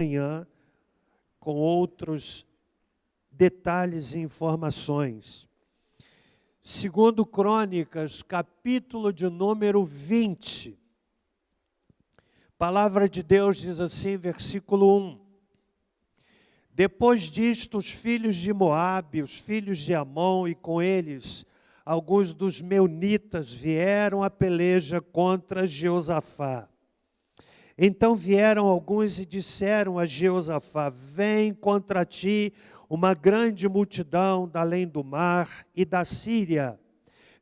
manhã com outros detalhes e informações. Segundo Crônicas, capítulo de número 20. Palavra de Deus diz assim, versículo 1. Depois disto, os filhos de Moabe, os filhos de Amon e com eles alguns dos meunitas vieram à peleja contra Jeosafá. Então vieram alguns e disseram a Jeosafá: vem contra ti uma grande multidão da além do mar e da Síria.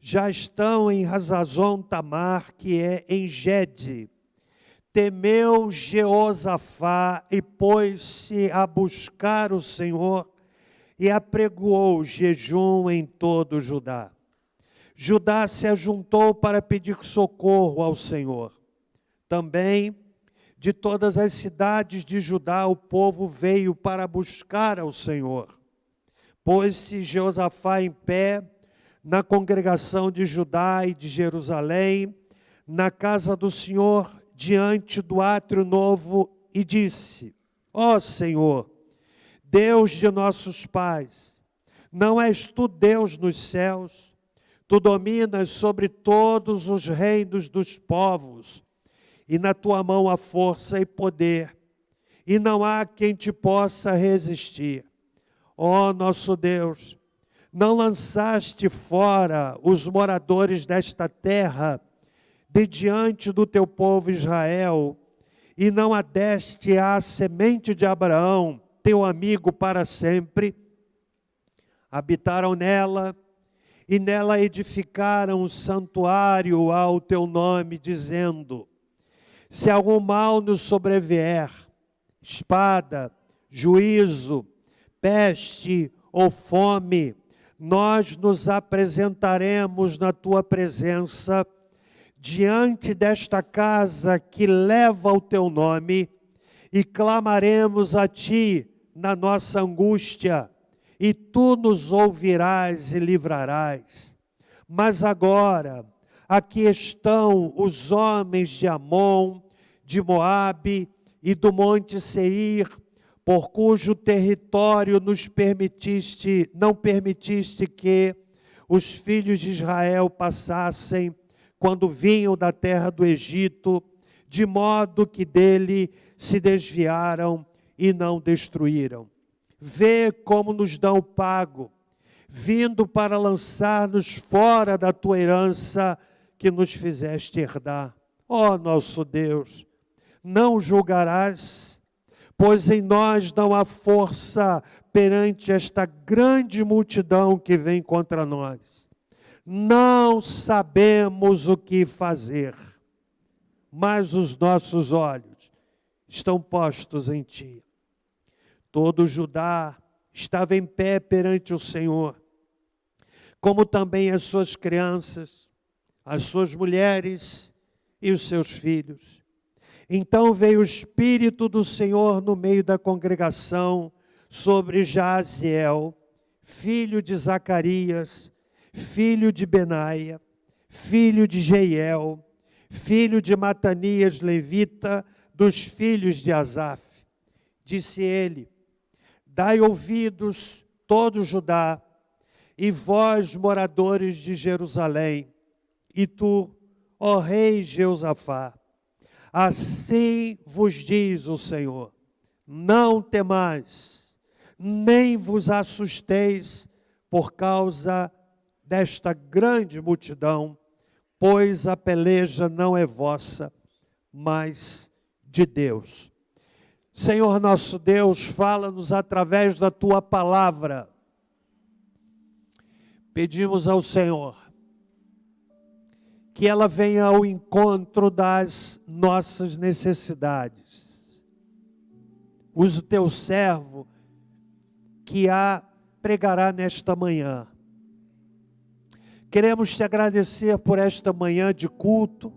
Já estão em Hazazon Tamar, que é em Gede. Temeu Jeosafá e pôs-se a buscar o Senhor e apregoou jejum em todo Judá. Judá se ajuntou para pedir socorro ao Senhor. Também de todas as cidades de Judá o povo veio para buscar ao Senhor. Pôs-se Jeosafá em pé na congregação de Judá e de Jerusalém, na casa do Senhor, diante do átrio novo, e disse: ó Senhor, Deus de nossos pais, não és tu Deus nos céus? Tu dominas sobre todos os reinos dos povos, e na tua mão há força e poder, e não há quem te possa resistir. Ó nosso Deus, não lançaste fora os moradores desta terra de diante do teu povo Israel, e não adeste à semente de Abraão, teu amigo para sempre. Habitaram nela, e nela edificaram um santuário ao teu nome, dizendo: se algum mal nos sobrevier, espada, juízo, peste ou fome, nós nos apresentaremos na tua presença, diante desta casa que leva o teu nome, e clamaremos a ti na nossa angústia, e tu nos ouvirás e livrarás. Mas agora, aqui estão os homens de Amon, de Moabe e do monte Seir, por cujo território não permitiste que os filhos de Israel passassem quando vinham da terra do Egito, de modo que dele se desviaram e não destruíram. Vê como nos dão pago, vindo para lançar-nos fora da tua herança que nos fizeste herdar. Ó nosso Deus, não julgarás, pois em nós não há força perante esta grande multidão que vem contra nós. Não sabemos o que fazer, mas os nossos olhos estão postos em ti. Todo Judá estava em pé perante o Senhor, como também as suas crianças, as suas mulheres e os seus filhos. Então veio o Espírito do Senhor no meio da congregação sobre Jaziel, filho de Zacarias, filho de Benaia, filho de Jeiel, filho de Matanias, levita, dos filhos de Asaf. Disse ele: dai ouvidos, todo Judá, e vós, moradores de Jerusalém, e tu, ó rei Jeosafá, assim vos diz o Senhor: não temais, nem vos assusteis por causa desta grande multidão, pois a peleja não é vossa, mas de Deus. Senhor nosso Deus, fala-nos através da tua palavra. Pedimos ao Senhor que ela venha ao encontro das nossas necessidades. Usa o teu servo que a pregará nesta manhã. Queremos te agradecer por esta manhã de culto,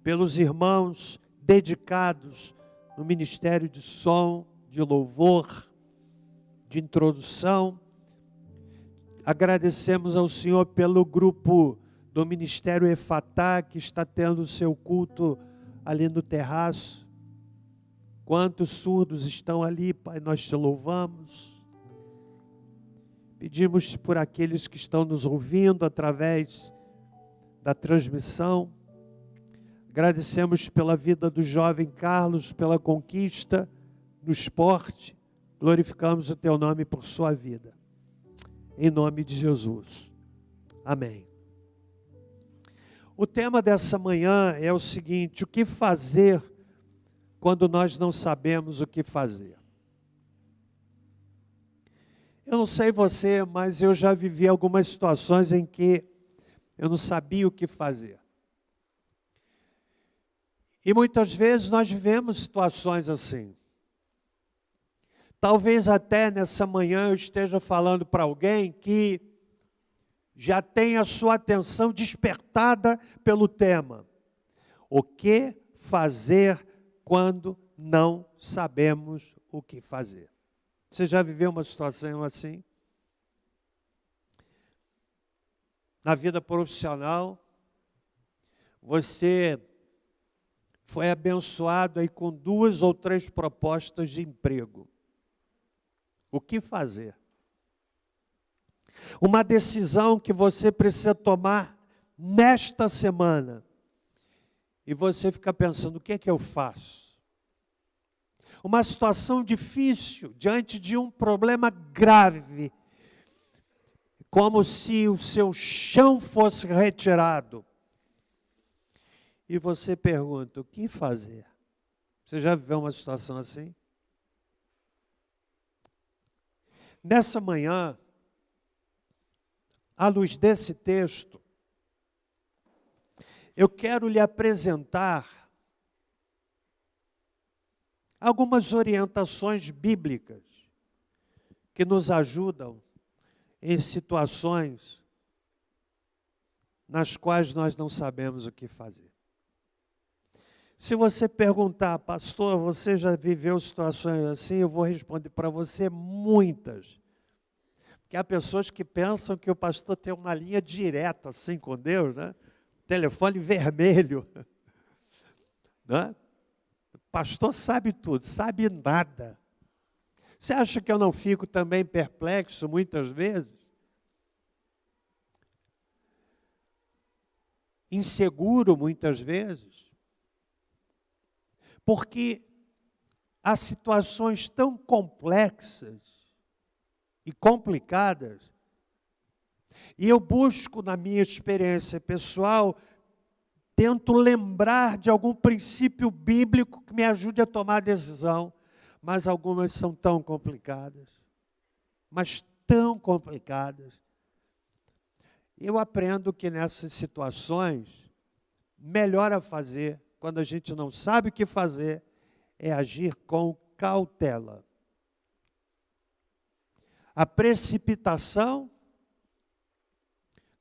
pelos irmãos dedicados no ministério de som, de louvor, de introdução. Agradecemos ao Senhor pelo grupo do Ministério Efatá, que está tendo o seu culto ali no terraço, Quantos surdos estão ali, Pai, nós te louvamos. Pedimos por aqueles que estão nos ouvindo através da transmissão. Agradecemos pela vida do jovem Carlos, pela conquista no esporte. Glorificamos o teu nome por sua vida. Em nome de Jesus. Amém. O tema dessa manhã é o seguinte: o que fazer quando nós não sabemos o que fazer? Eu não sei você, mas eu já vivi algumas situações em que eu não sabia o que fazer. E muitas vezes nós vivemos situações assim. Talvez até nessa manhã eu esteja falando para alguém que já tem a sua atenção despertada pelo tema. O que fazer quando não sabemos o que fazer? Você já viveu uma situação assim? Na vida profissional, você foi abençoado aí com 2 ou 3 propostas de emprego. O que fazer? Uma decisão que você precisa tomar nesta semana. E você fica pensando, o que é que eu faço? Uma situação difícil, diante de um problema grave. Como se o seu chão fosse retirado. E você pergunta, o que fazer? Você já viveu uma situação assim? Nessa manhã, à luz desse texto, eu quero lhe apresentar algumas orientações bíblicas que nos ajudam em situações nas quais nós não sabemos o que fazer. Se você perguntar, pastor, você já viveu situações assim? Eu vou responder para você muitas. Porque há pessoas que pensam que o pastor tem uma linha direta assim com Deus, né? Telefone vermelho. Né? O pastor sabe tudo, sabe nada. Você acha que eu não fico também perplexo muitas vezes? Inseguro muitas vezes? Porque há situações tão complexas e complicadas, e eu busco na minha experiência pessoal, tento lembrar de algum princípio bíblico que me ajude a tomar a decisão, mas algumas são tão complicadas, mas tão complicadas. Eu aprendo que nessas situações, melhor a fazer, quando a gente não sabe o que fazer, é agir com cautela. A precipitação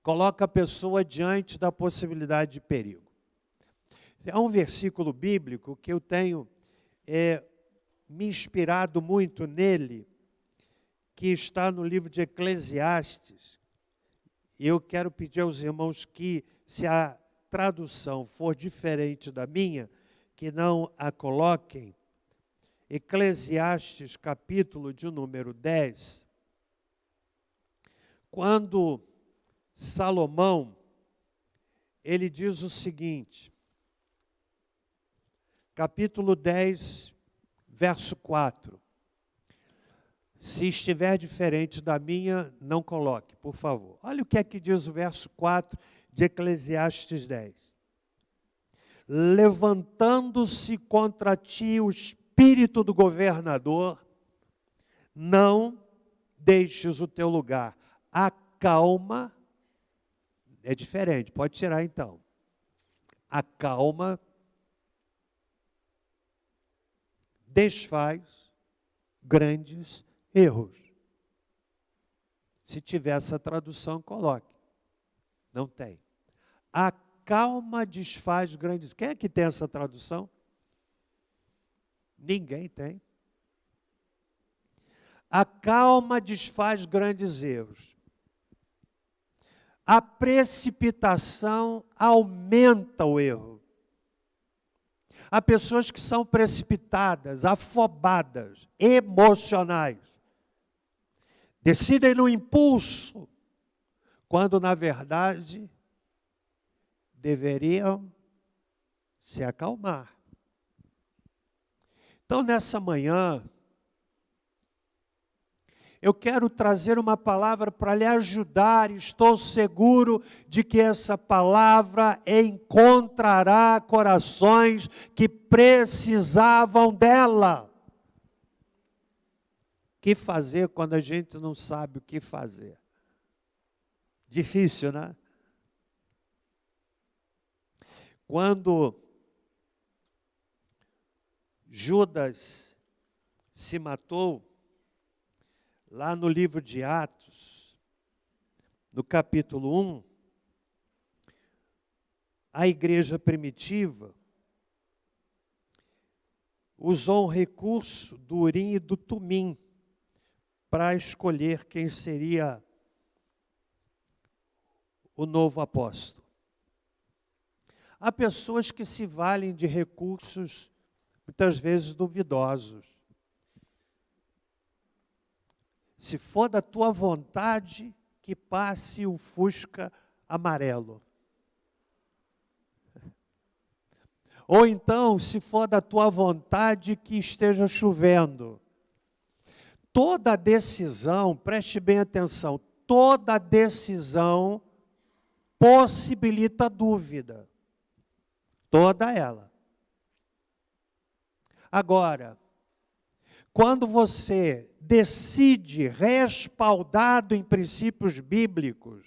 coloca a pessoa diante da possibilidade de perigo. Há um versículo bíblico que eu tenho me inspirado muito nele, que está no livro de Eclesiastes. E eu quero pedir aos irmãos que, se a tradução for diferente da minha, que não a coloquem. Eclesiastes, capítulo de número 10. Quando Salomão, ele diz o seguinte, capítulo 10, verso 4. Se estiver diferente da minha, não coloque, por favor. Olha o que é que diz o verso 4 de Eclesiastes 10. Levantando-se contra ti o espírito do governador, não deixes o teu lugar. Acalma, é diferente, pode tirar então. Acalma, desfaz grandes erros. Se tiver essa tradução, coloque. Não tem. Acalma, desfaz grandes... Quem é que tem essa tradução? Ninguém tem. Acalma, desfaz grandes erros. A precipitação aumenta o erro. Há pessoas que são precipitadas, afobadas, emocionais. Decidem no impulso, quando na verdade deveriam se acalmar. Então, nessa manhã, eu quero trazer uma palavra para lhe ajudar. Estou seguro de que essa palavra encontrará corações que precisavam dela. O que fazer quando a gente não sabe o que fazer? Difícil, né? Quando Judas se matou, lá no livro de Atos, no capítulo 1, a igreja primitiva usou um recurso do Urim e do Tumim para escolher quem seria o novo apóstolo. Há pessoas que se valem de recursos, muitas vezes duvidosos. Se for da tua vontade, que passe um Fusca amarelo. Ou então, se for da tua vontade, que esteja chovendo. Toda decisão, preste bem atenção, toda decisão possibilita dúvida. Toda ela. Agora, quando você decide respaldado em princípios bíblicos,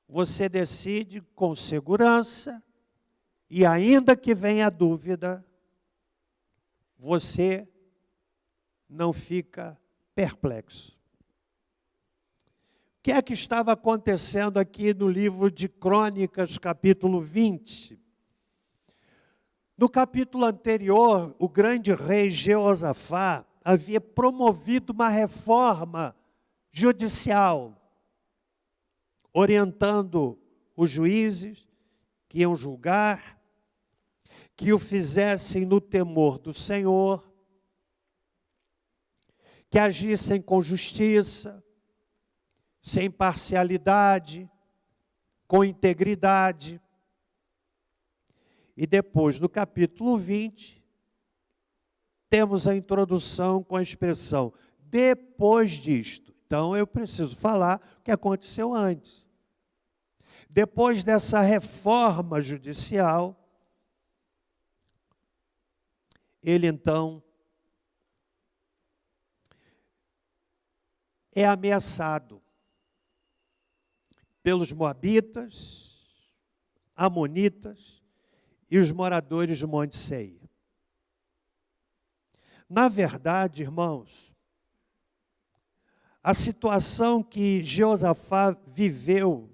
você decide com segurança e ainda que venha a dúvida, você não fica perplexo. O que é que estava acontecendo aqui no livro de Crônicas, capítulo 20? No capítulo anterior, o grande rei Jeosafá havia promovido uma reforma judicial, orientando os juízes que iam julgar, que o fizessem no temor do Senhor, que agissem com justiça, sem parcialidade, com integridade. E depois, no capítulo 20, temos a introdução com a expressão, depois disto. Então, eu preciso falar o que aconteceu antes. Depois dessa reforma judicial, ele então é ameaçado pelos moabitas, amonitas e os moradores do Monte Seir. Na verdade, irmãos, a situação que Jeosafá viveu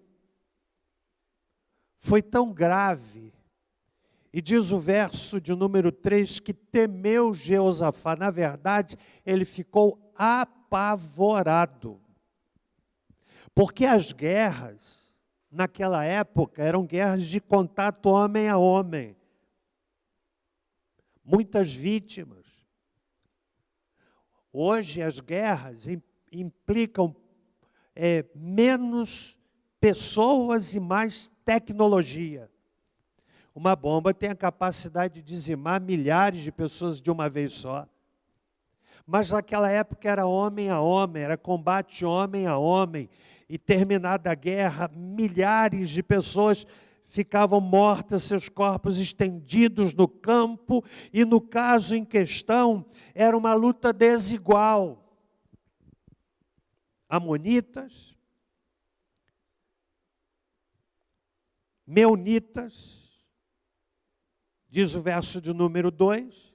foi tão grave, e diz o verso de número 3, que temeu Jeosafá. Na verdade, ele ficou apavorado, porque as guerras, naquela época, eram guerras de contato homem a homem. Muitas vítimas. Hoje as guerras implicam menos pessoas e mais tecnologia. Uma bomba tem a capacidade de dizimar milhares de pessoas de uma vez só. Mas naquela época era homem a homem, era combate homem a homem. E terminada a guerra, milhares de pessoas ficavam mortas, seus corpos estendidos no campo. E no caso em questão, era uma luta desigual. Amonitas, meunitas, diz o verso de número 2,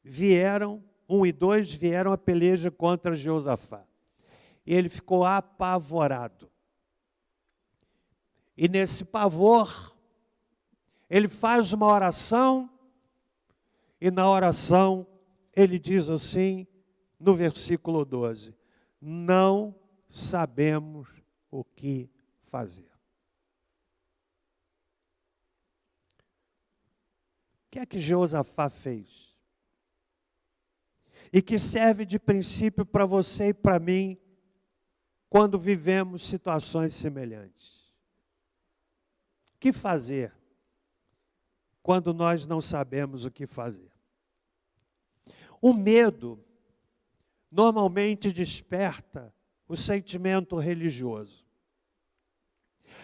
vieram, 1 e 2, vieram a peleja contra Jeosafá. E ele ficou apavorado. E nesse pavor, ele faz uma oração, e na oração ele diz assim, no versículo 12, não sabemos o que fazer. que é que Jeosafá fez? E que serve de princípio para você e para mim, quando vivemos situações semelhantes. O que fazer quando nós não sabemos o que fazer? O medo normalmente desperta o sentimento religioso.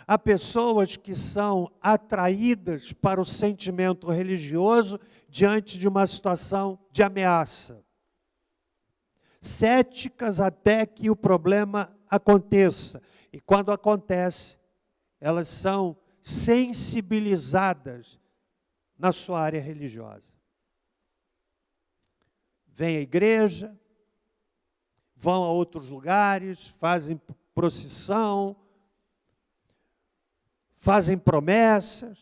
Há pessoas que são atraídas para o sentimento religioso diante de uma situação de ameaça. Céticas até que o problema aconteça. E quando acontece, elas são sensibilizadas na sua área religiosa. Vêm à igreja, vão a outros lugares, fazem procissão, fazem promessas,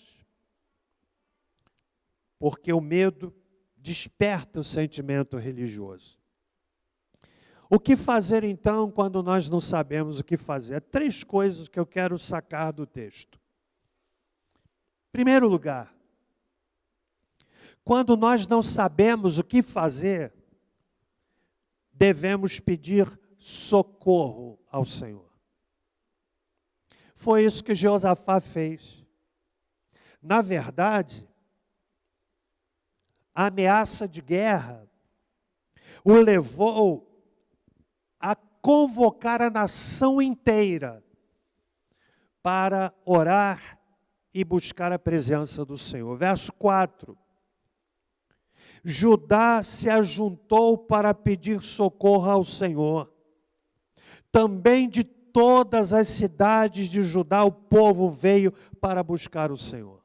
porque o medo desperta o sentimento religioso. O que fazer então quando nós não sabemos o que fazer? 3 coisas que eu quero sacar do texto. Em primeiro lugar, quando nós não sabemos o que fazer, devemos pedir socorro ao Senhor. Foi isso que Jeosafá fez. Na verdade, a ameaça de guerra o levou a convocar a nação inteira para orar e buscar a presença do Senhor. Verso 4. Judá se ajuntou para pedir socorro ao Senhor. Também de todas as cidades de Judá o povo veio para buscar o Senhor.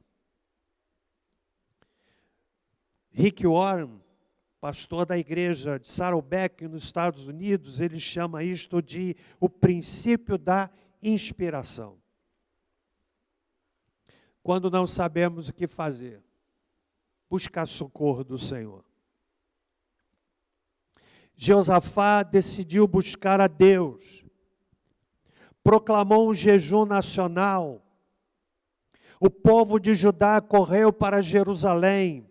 Rick Warren, pastor da igreja de Saddleback nos Estados Unidos, ele chama isto de o princípio da inspiração. Quando não sabemos o que fazer, buscar socorro do Senhor. Jeosafá decidiu buscar a Deus, proclamou um jejum nacional, o povo de Judá correu para Jerusalém,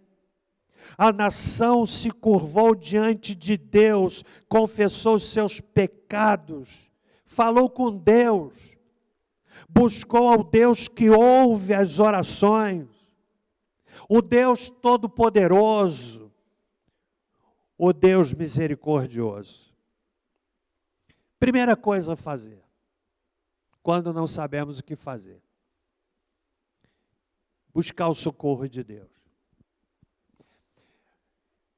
a nação se curvou diante de Deus, confessou os seus pecados, falou com Deus, buscou ao Deus que ouve as orações, o Deus Todo-Poderoso, o Deus misericordioso. Primeira coisa a fazer, quando não sabemos o que fazer, buscar o socorro de Deus.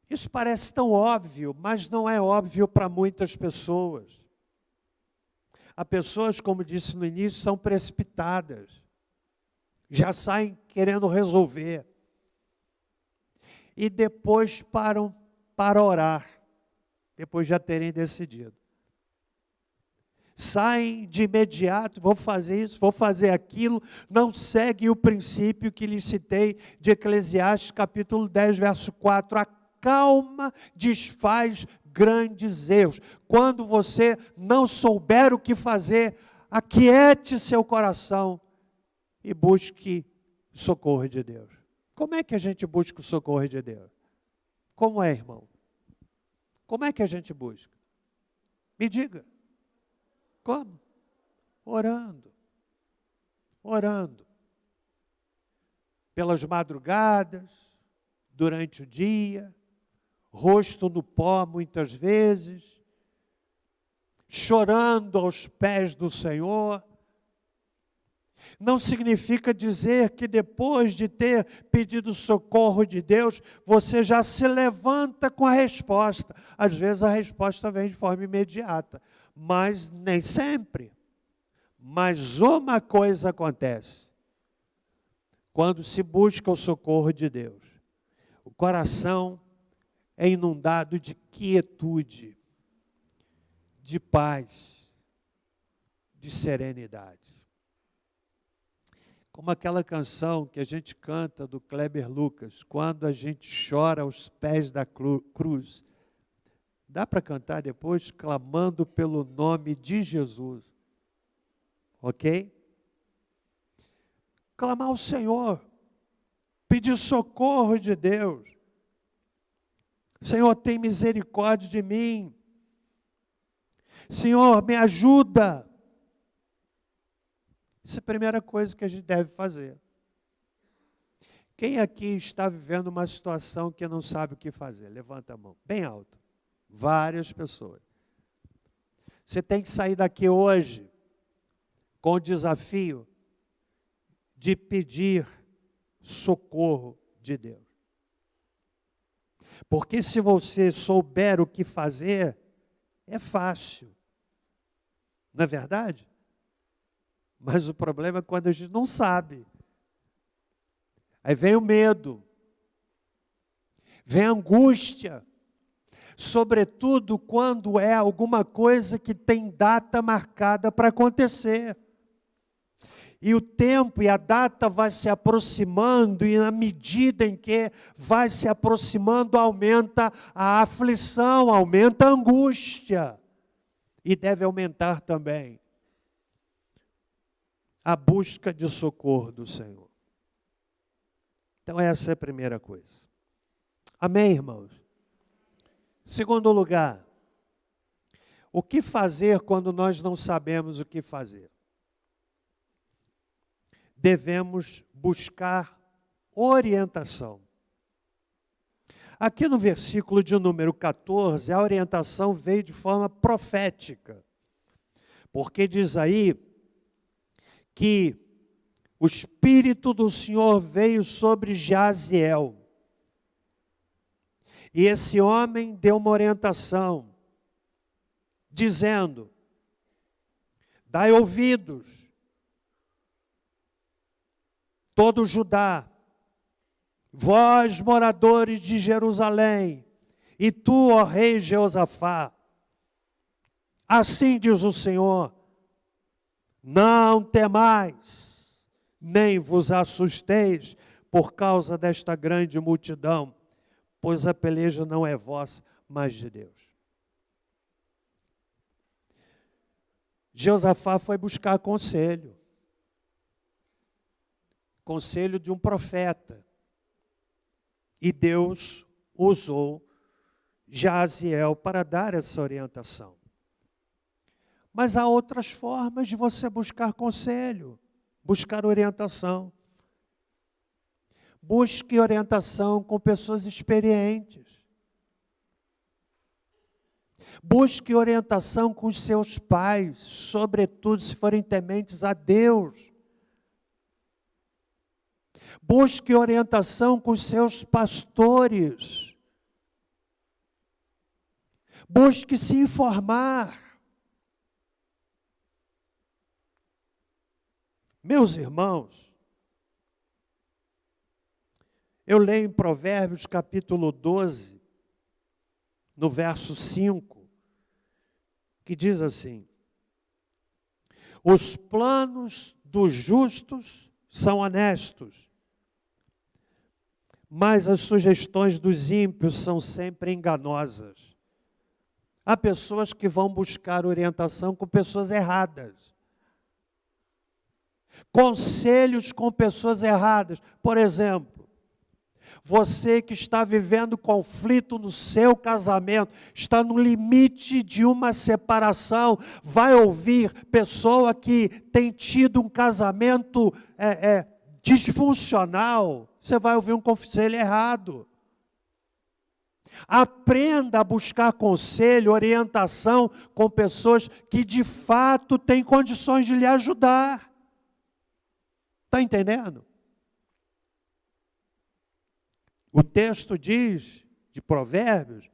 Isso parece tão óbvio, mas não é óbvio para muitas pessoas. Há pessoas, como disse no início, são precipitadas, já saem querendo resolver, e depois param para orar, depois de já terem decidido. Saem de imediato, vou fazer isso, vou fazer aquilo, não seguem o princípio que lhes citei de Eclesiastes capítulo 10, verso 4, a calma desfaz grandes erros. Quando você não souber o que fazer, aquiete seu coração e busque o socorro de Deus. Como é que a gente busca o socorro de Deus? Como é, irmão? Como é que a gente busca? Me diga. Como? Orando. Orando. Pelas madrugadas, durante o dia, rosto no pó muitas vezes, chorando aos pés do Senhor. Não significa dizer que depois de ter pedido socorro de Deus, você já se levanta com a resposta. Às vezes a resposta vem de forma imediata, mas nem sempre. Mas uma coisa acontece, quando se busca o socorro de Deus, o coração é inundado de quietude, de paz, de serenidade. Como aquela canção que a gente canta do Kleber Lucas, quando a gente chora aos pés da cruz. Dá para cantar depois, clamando pelo nome de Jesus. Ok? Clamar ao Senhor, pedir socorro de Deus. Senhor, tem misericórdia de mim. Senhor, me ajuda. Essa é a primeira coisa que a gente deve fazer. Quem aqui está vivendo uma situação que não sabe o que fazer? Levanta a mão, bem alto. Várias pessoas. Você tem que sair daqui hoje com o desafio de pedir socorro de Deus. Porque se você souber o que fazer, é fácil. Não é verdade? Mas o problema é quando a gente não sabe. Aí vem o medo, vem a angústia, sobretudo quando é alguma coisa que tem data marcada para acontecer. E o tempo e a data vai se aproximando, e na medida em que vai se aproximando, aumenta a aflição, aumenta a angústia. E deve aumentar também a busca de socorro do Senhor. Então essa é a primeira coisa. Amém, irmãos? Segundo lugar, o que fazer quando nós não sabemos o que fazer? Devemos buscar orientação. Aqui no versículo de número 14, a orientação veio de forma profética, porque diz aí que o Espírito do Senhor veio sobre Jaziel, e esse homem deu uma orientação, dizendo: dai ouvidos, todo Judá, vós moradores de Jerusalém, e tu, ó rei Jeosafá, assim diz o Senhor: não temais, nem vos assusteis por causa desta grande multidão, pois a peleja não é vossa, mas de Deus. Jeosafá foi buscar conselho de um profeta, e Deus usou Jaziel para dar essa orientação. Mas há outras formas de você buscar conselho, buscar orientação. Busque orientação com pessoas experientes. Busque orientação com os seus pais, sobretudo se forem tementes a Deus. Busque orientação com os seus pastores. Busque se informar. Meus irmãos, eu leio em Provérbios capítulo 12, no verso 5, que diz assim: os planos dos justos são honestos, mas as sugestões dos ímpios são sempre enganosas. Há pessoas que vão buscar orientação com pessoas erradas. Conselhos com pessoas erradas. Por exemplo, você que está vivendo conflito no seu casamento, está no limite de uma separação, vai ouvir pessoa que tem tido um casamento disfuncional, você vai ouvir um conselho errado. Aprenda a buscar conselho, orientação com pessoas que de fato têm condições de lhe ajudar. Está entendendo? O texto diz, de Provérbios,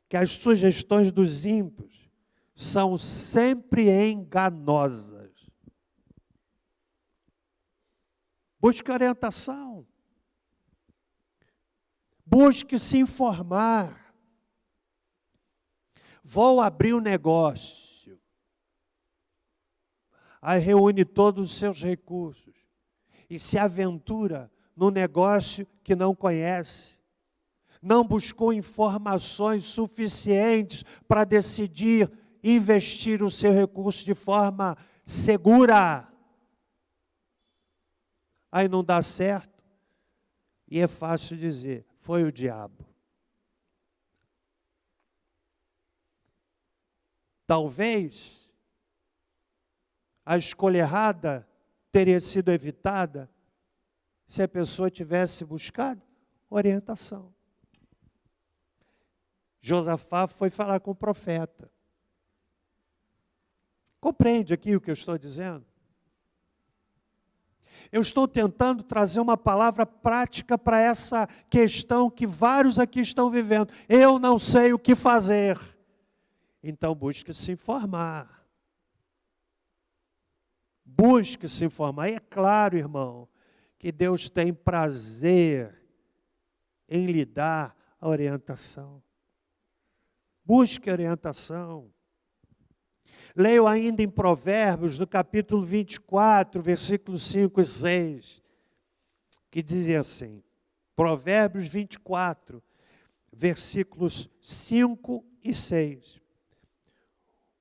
que as sugestões dos ímpios são sempre enganosas. Busque orientação. Busque se informar. Vou abrir um negócio. Aí reúne todos os seus recursos e se aventura no negócio que não conhece. Não buscou informações suficientes para decidir investir o seu recurso de forma segura. Aí não dá certo. E é fácil dizer, foi o diabo. Talvez a escolha errada teria sido evitada se a pessoa tivesse buscado orientação. Josafá foi falar com o profeta. Compreende aqui o que eu estou dizendo? Eu estou tentando trazer uma palavra prática para essa questão que vários aqui estão vivendo. Eu não sei o que fazer. Então busque se informar. Busque se informar. E é claro, irmão, que Deus tem prazer em lhe dar a orientação. Busque orientação. Leio ainda em Provérbios, no capítulo 24, versículos 5 e 6, que dizem assim, Provérbios 24, versículos 5 e 6.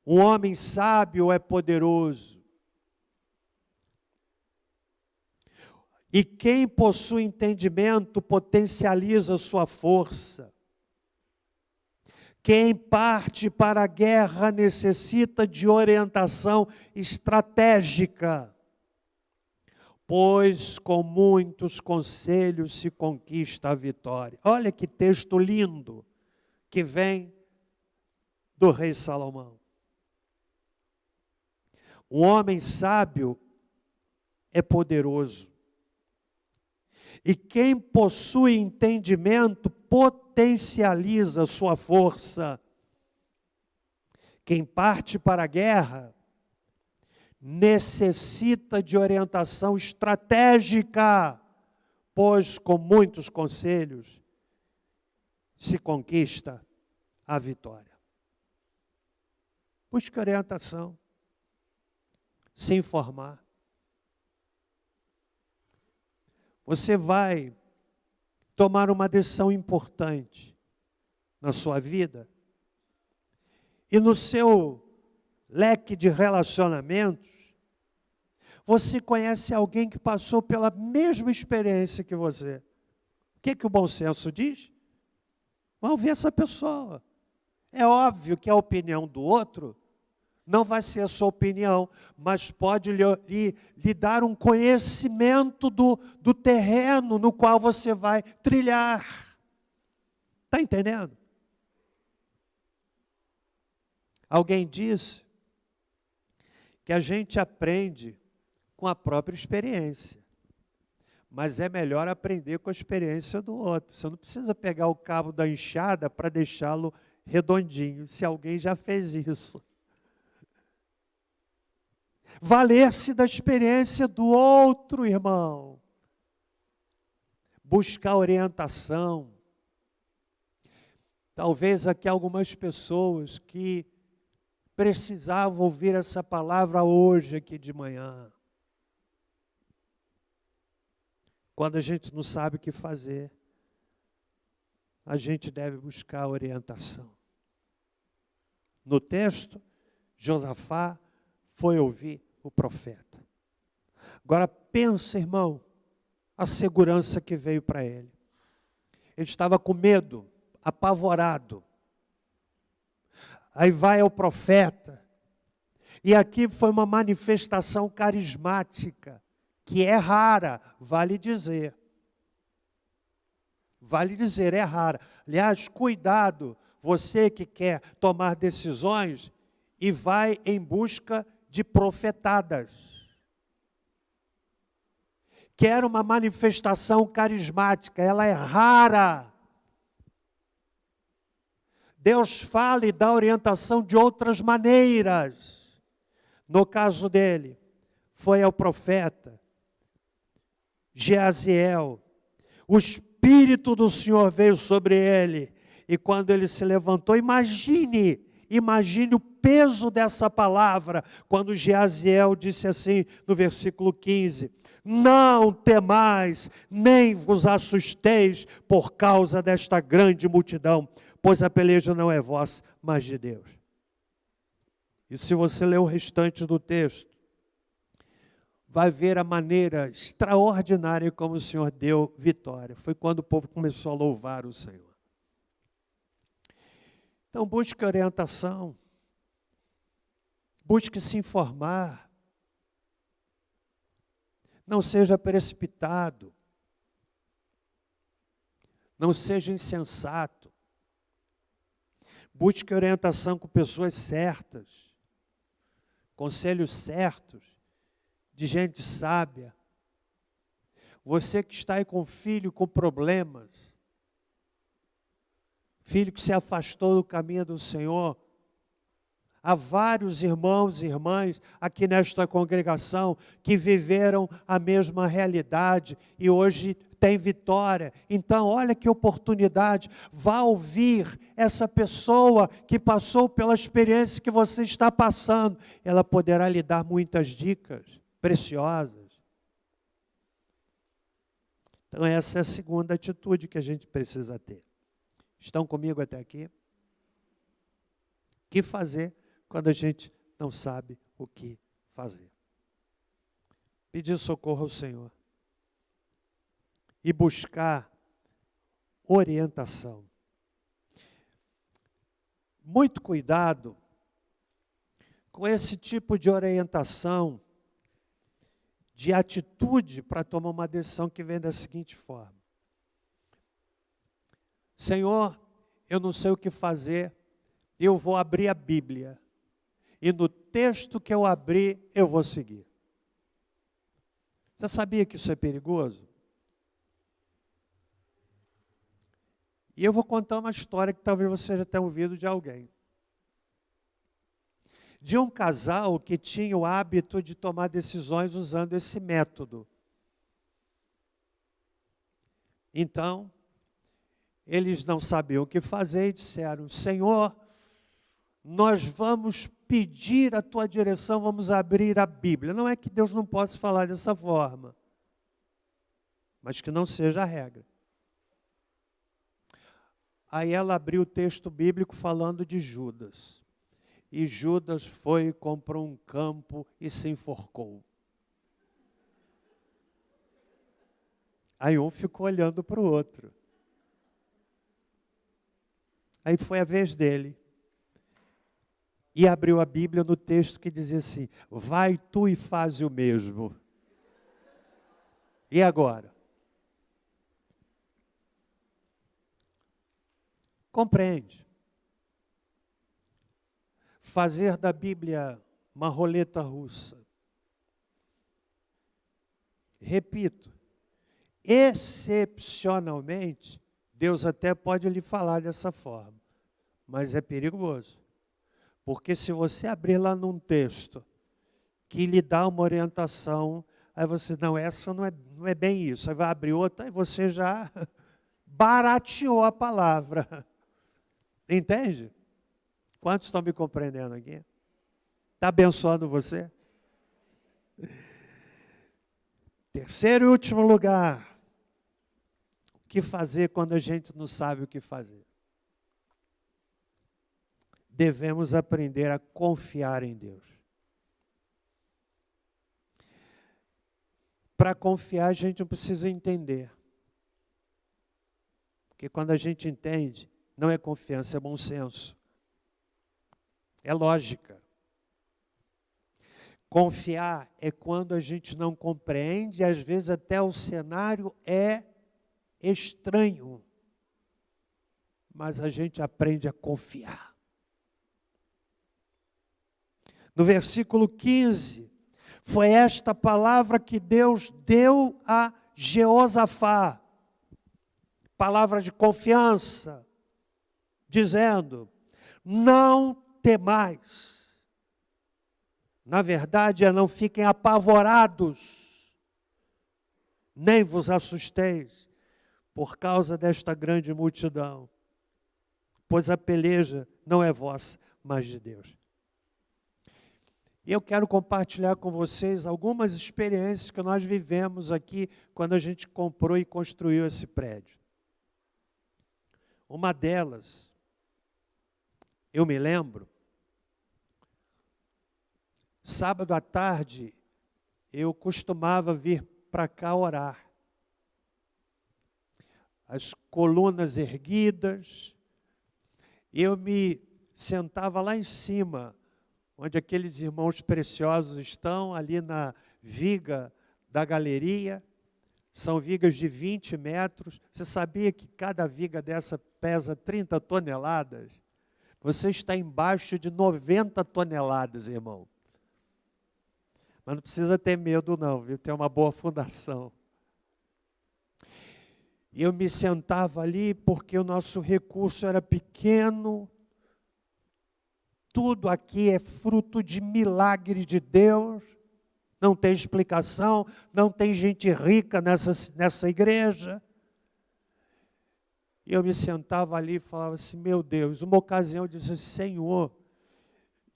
O homem sábio é poderoso, e quem possui entendimento potencializa sua força. Quem parte para a guerra necessita de orientação estratégica, pois com muitos conselhos se conquista a vitória. Olha que texto lindo que vem do rei Salomão. O homem sábio é poderoso, e quem possui entendimento potencializa sua força. Quem parte para a guerra necessita de orientação estratégica, pois com muitos conselhos se conquista a vitória. Busque orientação, se informar. Você vai tomar uma decisão importante na sua vida e no seu leque de relacionamentos, você conhece alguém que passou pela mesma experiência que você. O que o bom senso diz? Vamos ver essa pessoa. É óbvio que a opinião do outro não vai ser a sua opinião, mas pode lhe dar um conhecimento do terreno no qual você vai trilhar. Está entendendo? Alguém disse que a gente aprende com a própria experiência, mas é melhor aprender com a experiência do outro. Você não precisa pegar o cabo da enxada para deixá-lo redondinho, se alguém já fez isso. Valer-se da experiência do outro, irmão. Buscar orientação. Talvez aqui algumas pessoas que precisavam ouvir essa palavra hoje, aqui de manhã. Quando a gente não sabe o que fazer, a gente deve buscar orientação. No texto, Josafá foi ouvir o profeta. Agora pensa, irmão, a segurança que veio para ele. Ele estava com medo, apavorado. Aí vai ao profeta. E aqui foi uma manifestação carismática, que é rara, vale dizer. Vale dizer, é rara. Aliás, cuidado, você que quer tomar decisões e vai em busca de profetadas. Quer uma manifestação carismática, ela é rara. Deus fala e dá orientação de outras maneiras. No caso dele, foi ao profeta Jeaziel. O Espírito do Senhor veio sobre ele. E quando ele se levantou, imagine o peso dessa palavra, quando Jeaziel disse assim, no versículo 15, não temais, nem vos assusteis por causa desta grande multidão, pois a peleja não é vossa, mas de Deus. E se você ler o restante do texto, vai ver a maneira extraordinária como o Senhor deu vitória. Foi quando o povo começou a louvar o Senhor. Então busque orientação, busque se informar, não seja precipitado, não seja insensato, busque orientação com pessoas certas, conselhos certos, de gente sábia. Você que está aí com filho com problemas, filho que se afastou do caminho do Senhor, há vários irmãos e irmãs aqui nesta congregação que viveram a mesma realidade e hoje tem vitória. Então, olha que oportunidade, vá ouvir essa pessoa que passou pela experiência que você está passando. Ela poderá lhe dar muitas dicas preciosas. Então, essa é a segunda atitude que a gente precisa ter. Estão comigo até aqui? O que fazer quando a gente não sabe o que fazer? Pedir socorro ao Senhor e buscar orientação. Muito cuidado com esse tipo de orientação, de atitude para tomar uma decisão que vem da seguinte forma: Senhor, eu não sei o que fazer, eu vou abrir a Bíblia, e no texto que eu abrir, eu vou seguir. Você sabia que isso é perigoso? E eu vou contar uma história que talvez você já tenha ouvido de alguém. De um casal que tinha o hábito de tomar decisões usando esse método. Então, eles não sabiam o que fazer e disseram: Senhor, nós vamos pedir a tua direção, vamos abrir a Bíblia. Não é que Deus não possa falar dessa forma, mas que não seja a regra. Aí ela abriu o texto bíblico falando de Judas. E Judas foi, comprou um campo e se enforcou. Aí um ficou olhando para o outro. Aí foi a vez dele. E abriu a Bíblia no texto que dizia assim: vai tu e faz o mesmo. E agora? Compreende? Fazer da Bíblia uma roleta russa. Repito, excepcionalmente, Deus até pode lhe falar dessa forma, mas é perigoso. Porque se você abrir lá num texto que lhe dá uma orientação, aí você, não, essa não é bem isso. Aí vai abrir outra e você já barateou a palavra. Entende? Quantos estão me compreendendo aqui? Está abençoando você? Terceiro e último lugar. O que fazer quando a gente não sabe o que fazer? Devemos aprender a confiar em Deus. Para confiar, a gente não precisa entender. Porque quando a gente entende, não é confiança, é bom senso. É lógica. Confiar é quando a gente não compreende, e às vezes até o cenário é estranho. Mas a gente aprende a confiar. No versículo 15, foi esta palavra que Deus deu a Jeosafá. Palavra de confiança, dizendo: não temais. Na verdade, não fiquem apavorados, nem vos assusteis, por causa desta grande multidão, pois a peleja não é vossa, mas de Deus. E eu quero compartilhar com vocês algumas experiências que nós vivemos aqui quando a gente comprou e construiu esse prédio. Uma delas, eu me lembro, sábado à tarde, eu costumava vir para cá orar. As colunas erguidas, eu me sentava lá em cima, onde aqueles irmãos preciosos estão, ali na viga da galeria. São vigas de 20 metros. Você sabia que cada viga dessa pesa 30 toneladas? Você está embaixo de 90 toneladas, irmão. Mas não precisa ter medo não, viu? Tem uma boa fundação. E eu me sentava ali porque o nosso recurso era pequeno. Tudo aqui é fruto de milagre de Deus. Não tem explicação, não tem gente rica nessa igreja. E eu me sentava ali e falava assim, meu Deus, uma ocasião eu disse, Senhor,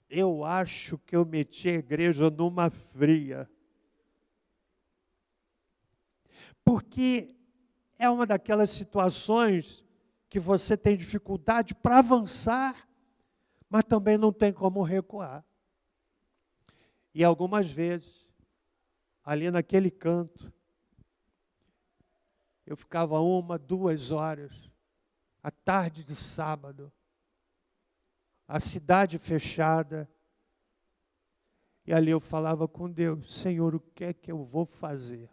eu acho que eu meti a igreja numa fria. Porque é uma daquelas situações que você tem dificuldade para avançar, mas também não tem como recuar. E algumas vezes, ali naquele canto, eu ficava 1, 2 horas, à tarde de sábado, a cidade fechada, e ali eu falava com Deus, Senhor, o que é que eu vou fazer?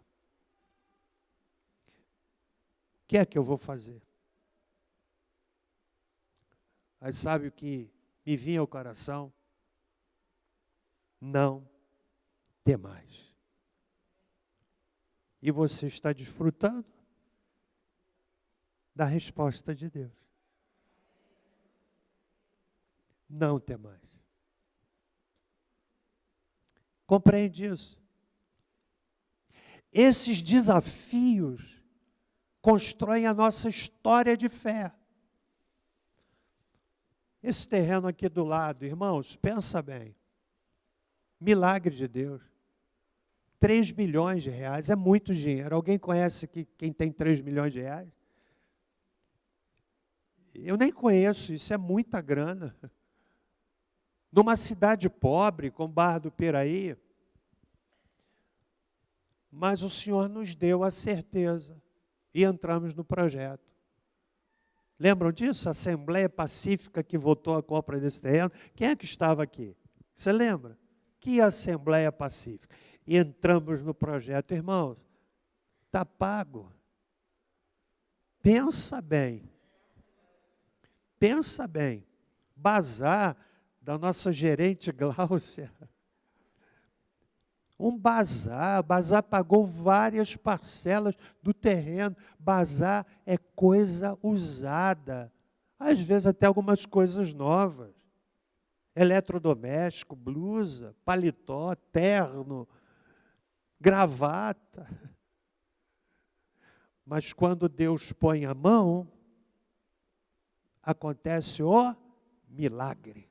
O que é que eu vou fazer? Aí sabe o que me vinha ao coração? Não temais. E você está desfrutando da resposta de Deus. Não temais. Compreende isso? Esses desafios constroem a nossa história de fé. Esse terreno aqui do lado, irmãos, pensa bem. Milagre de Deus. 3 milhões de reais, é muito dinheiro. Alguém conhece aqui quem tem 3 milhões de reais? Eu nem conheço, isso é muita grana. Numa cidade pobre, como Barra do Piraí, mas o Senhor nos deu a certeza e entramos no projeto. Lembram disso? A Assembleia Pacífica que votou a compra desse terreno. Quem é que estava aqui? Você lembra? Que Assembleia Pacífica. E entramos no projeto. Irmãos, está pago. Pensa bem. Pensa bem. Bazar da nossa gerente Gláucia. Um bazar. Bazar pagou várias parcelas do terreno. Bazar é coisa usada. Às vezes até algumas coisas novas. Eletrodoméstico, blusa, paletó, terno, gravata. Mas quando Deus põe a mão, acontece o milagre.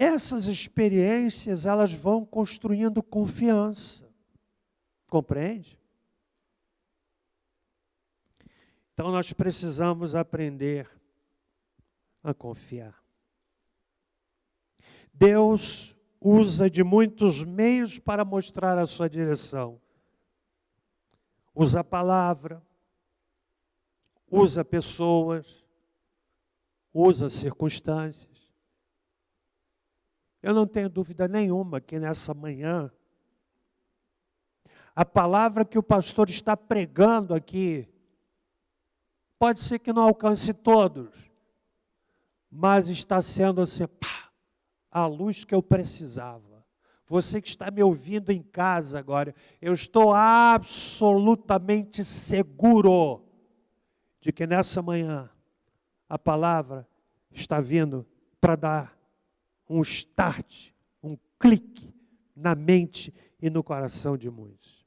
Essas experiências, elas vão construindo confiança. Compreende? Então nós precisamos aprender a confiar. Deus usa de muitos meios para mostrar a sua direção. Usa a palavra, usa pessoas, usa circunstâncias. Eu não tenho dúvida nenhuma que nessa manhã, a palavra que o pastor está pregando aqui, pode ser que não alcance todos, mas está sendo assim, a luz que eu precisava. Você que está me ouvindo em casa agora, eu estou absolutamente seguro de que nessa manhã a palavra está vindo para dar um start, um clique na mente e no coração de muitos.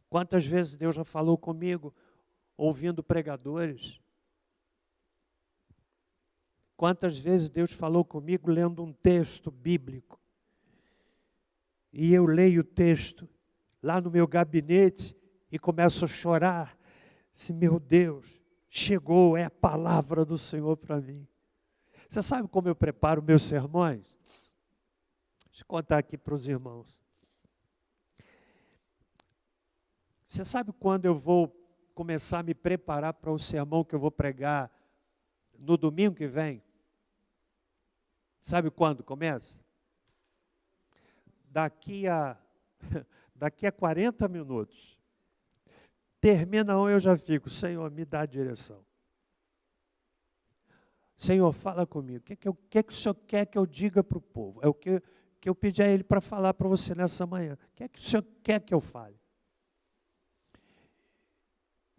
Quantas vezes Deus já falou comigo, ouvindo pregadores? Quantas vezes Deus falou comigo lendo um texto bíblico? E eu leio o texto lá no meu gabinete e começo a chorar. Assim, meu Deus, chegou, é a palavra do Senhor para mim. Você sabe como eu preparo meus sermões? Deixa eu contar aqui para os irmãos. Você sabe quando eu vou começar a me preparar para o sermão que eu vou pregar no domingo que vem? Sabe quando começa? Daqui a 40 minutos. Termina um, eu já fico, Senhor, me dá a direção. Senhor, fala comigo. O que o Senhor quer que eu diga para o povo? É o que eu pedi a Ele para falar para você nessa manhã. O que o Senhor quer que eu fale?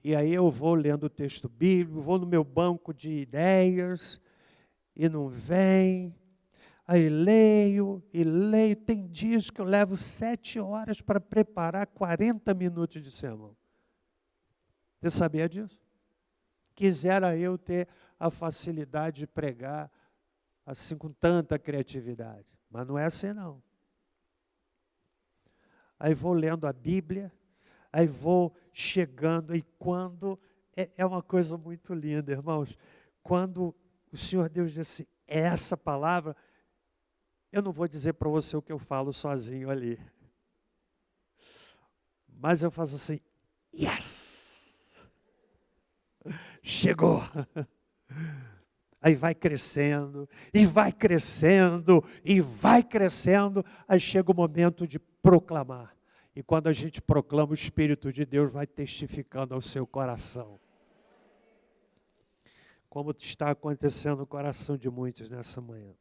E aí eu vou lendo o texto bíblico, vou no meu banco de ideias, e não vem. Aí leio e leio. Tem dias que eu levo 7 horas para preparar 40 minutos de sermão. Você sabia disso? Quisera eu ter a facilidade de pregar assim com tanta criatividade. Mas não é assim não. Aí vou lendo a Bíblia, aí vou chegando, e quando... É uma coisa muito linda, irmãos. Quando o Senhor Deus diz assim, essa palavra, eu não vou dizer para você o que eu falo sozinho ali. Mas eu faço assim, yes! Chegou! Aí vai crescendo, e vai crescendo, e vai crescendo, aí chega o momento de proclamar. E quando a gente proclama, o Espírito de Deus vai testificando ao seu coração. Como está acontecendo no coração de muitos nessa manhã.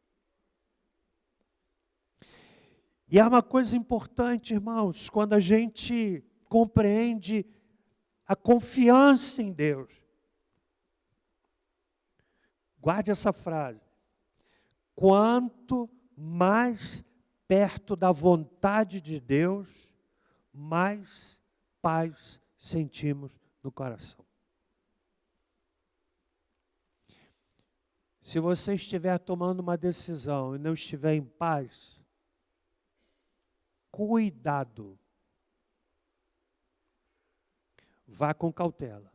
E há uma coisa importante, irmãos, quando a gente compreende a confiança em Deus. Guarde essa frase. Quanto mais perto da vontade de Deus, mais paz sentimos no coração. Se você estiver tomando uma decisão e não estiver em paz, cuidado. Vá com cautela.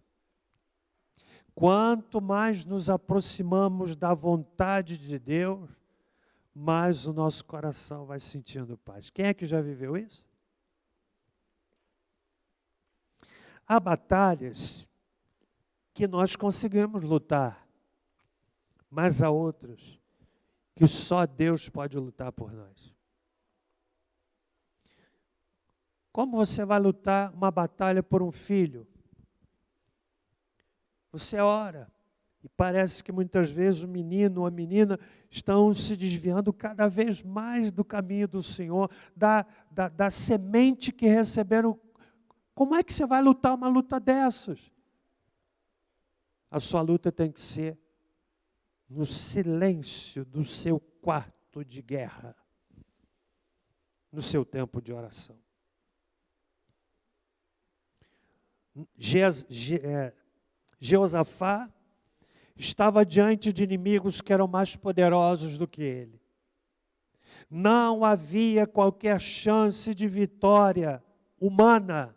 Quanto mais nos aproximamos da vontade de Deus, mais o nosso coração vai sentindo paz. Quem é que já viveu isso? Há batalhas que nós conseguimos lutar, mas há outras que só Deus pode lutar por nós. Como você vai lutar uma batalha por um filho? Você ora, e parece que muitas vezes o menino ou a menina estão se desviando cada vez mais do caminho do Senhor, da semente que receberam. Como é que você vai lutar uma luta dessas? A sua luta tem que ser no silêncio do seu quarto de guerra, no seu tempo de oração. Jeosafá estava diante de inimigos que eram mais poderosos do que ele. Não havia qualquer chance de vitória humana.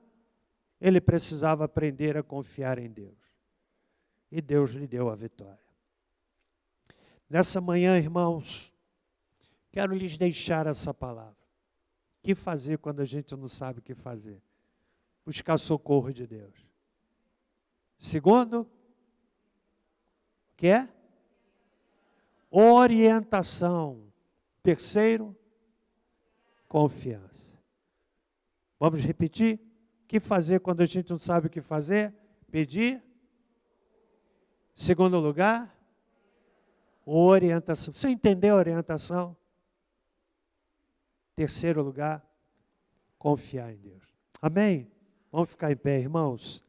Ele precisava aprender a confiar em Deus. E Deus lhe deu a vitória. Nessa manhã, irmãos, quero lhes deixar essa palavra. O que fazer quando a gente não sabe o que fazer? Buscar socorro de Deus. Segundo, o que é? Orientação. Terceiro, confiança. Vamos repetir? O que fazer quando a gente não sabe o que fazer? Pedir. Segundo lugar, orientação. Você entendeu a orientação? Terceiro lugar, confiar em Deus. Amém? Vamos ficar em pé, irmãos.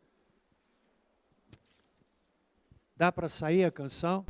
Dá para sair a canção?